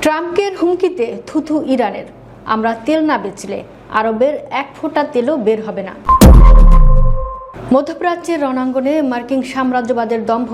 ট্রাম্পের হুমকিতে থুথু ইরানের, আমরা তেল না বেচলে আরবের এক ফোঁটা তেলও বের হবে না। মধ্যপ্রাচ্যের রণাঙ্গনে মার্কিন সাম্রাজ্যবাদের দম্ভ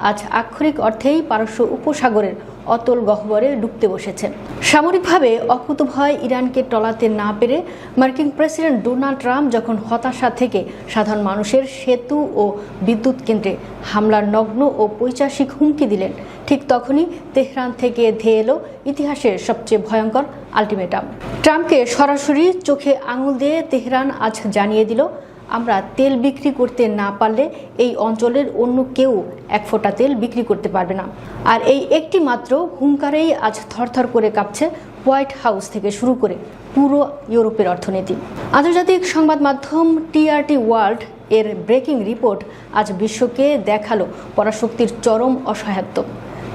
আজ আক্ষরিক অর্থেই পারস্য উপসাগরের অতল গহ্বরে ডুবতে বসেছে। সামরিকভাবে অকুতোভয় ইরানকে টলাতে না পেরে মার্কিন প্রেসিডেন্ট ডোনাল্ড ট্রাম্প যখন হতাশা থেকে সাধারণ মানুষের সেতু ও বিদ্যুৎ কেন্দ্রে হামলার নগ্ন ও পৈশাচিক হুমকি দিলেন, ঠিক তখনই তেহরান থেকে ধেয়ে এলো ইতিহাসের সবচেয়ে ভয়ঙ্কর আলটিমেটাম। ট্রাম্পকে সরাসরি চোখে আঙুল দিয়ে তেহরান আজ জানিয়ে দিল, আমরা তেল বিক্রি করতে না পারলে এই অঞ্চলের অন্য কেউ এক ফোঁটা তেল বিক্রি করতে পারবে না। আর এই একটি মাত্র হুঙ্কারেই আজ থরথর করে কাঁপছে হোয়াইট হাউস থেকে শুরু করে পুরো ইউরোপের অর্থনীতি। আন্তর্জাতিক সংবাদ মাধ্যম টিআরটি ওয়ার্ল্ড এর ব্রেকিং রিপোর্ট আজ বিশ্বকে দেখালো পরাশক্তির চরম অসহায়ত্ব।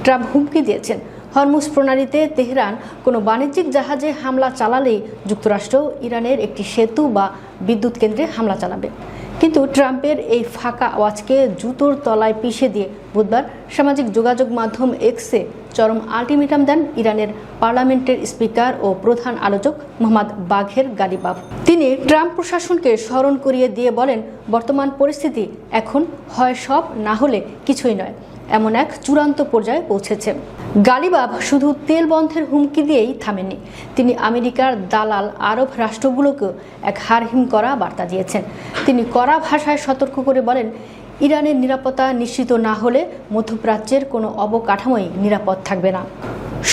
ট্রাম্প হুমকি দিয়েছেন, হরমুজ প্রণালীতে তেহরান কোনো বাণিজ্যিক জাহাজে হামলা চালালেই যুক্তরাষ্ট্র ইরানের একটি সেতু বা বিদ্যুৎ কেন্দ্রে হামলা চালাবে। কিন্তু ট্রাম্পের এই ফাঁকা আওয়াজকে জুতোর তলায় পিষে দিয়ে বুধবার সামাজিক যোগাযোগ মাধ্যম এক্সে চরম আলটিমেটাম দেন ইরানের পার্লামেন্টের স্পিকার ও প্রধান আলোচক মোহাম্মদ বাঘের গালিবাফ। তিনি ট্রাম্প প্রশাসনকে স্মরণ করিয়ে দিয়ে বলেন, বর্তমান পরিস্থিতি এখন হয় সব, না হলে কিছুই নয়, এমন এক চূড়ান্ত পর্যায়ে পৌঁছেছে। গালিবাফ শুধু তেল বন্ধের হুমকি দিয়েই থামেননি, তিনি আমেরিকার দালাল আরব রাষ্ট্রগুলোকেও এক হারহিম করা বার্তা দিয়েছেন। তিনি কড়া ভাষায় সতর্ক করে বলেন, ইরানের নিরাপত্তা নিশ্চিত না হলে মধ্যপ্রাচ্যের কোনো অবকাঠামোই নিরাপদ থাকবে না।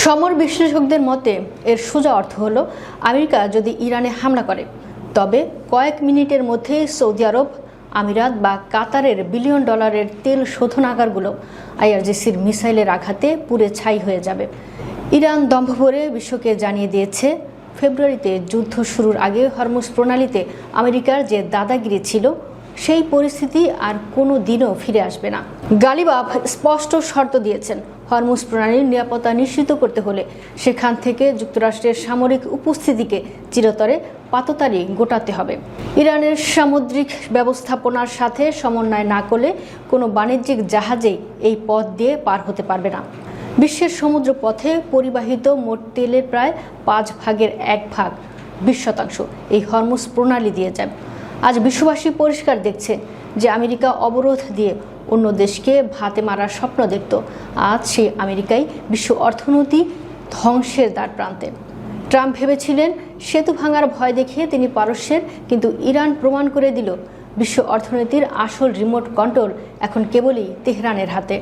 সমর বিশ্লেষকদের মতে এর সোজা অর্থ হলো, আমেরিকা যদি ইরানে হামলা করে তবে কয়েক মিনিটের মধ্যে সৌদি আরব, আমিরাত বা কাতারের বিলিয়ন ডলারের তেল শোধনাগারগুলো আইআরজিসির মিসাইলের আঘাতে পুড়ে ছাই হয়ে যাবে। ইরান দম্ভ ভরে বিশ্বকে জানিয়ে দিয়েছে, ফেব্রুয়ারিতে যুদ্ধ শুরুর আগে হরমুজ প্রণালীতে আমেরিকার যে দাদাগিরি ছিল সেই পরিস্থিতি আর কোনো দিনও ফিরে আসবে না। গালিবাফ স্পষ্ট শর্ত দিয়েছেন, হরমুজ প্রণালীর নিরাপত্তা নিশ্চিত করতে হলে সেখান থেকে যুক্তরাষ্ট্রের সামরিক উপস্থিতিকে চিরতরে পাততাড়ি গোটাতে হবে। ইরানের সামুদ্রিক ব্যবস্থাপনার সাথে সমন্বয় না করলে কোনো বাণিজ্যিক জাহাজেই এই পথ দিয়ে পার হতে পারবে না। বিশ্বের সমুদ্র পথে পরিবাহিত মোট তেলের প্রায় 1/5 20% এই হরমুজ প্রণালী দিয়ে যায়। আজ বিশ্ববাসী পরিষ্কার দেখছে যে আমেরিকা অবরোধ দিয়ে অন্য দেশকে ভাতে মারার স্বপ্ন দেখত, আজ সেই আমেরিকাই বিশ্ব অর্থনীতি ধ্বংসের দ্বার প্রান্তে। ট্রাম্প ভেবেছিলেন সেতু ভাঙার ভয় দেখিয়ে তিনি পারস্যের, কিন্তু ইরান প্রমাণ করে দিল বিশ্ব অর্থনীতির আসল রিমোট কন্ট্রোল এখন কেবলই তেহরানের হাতে।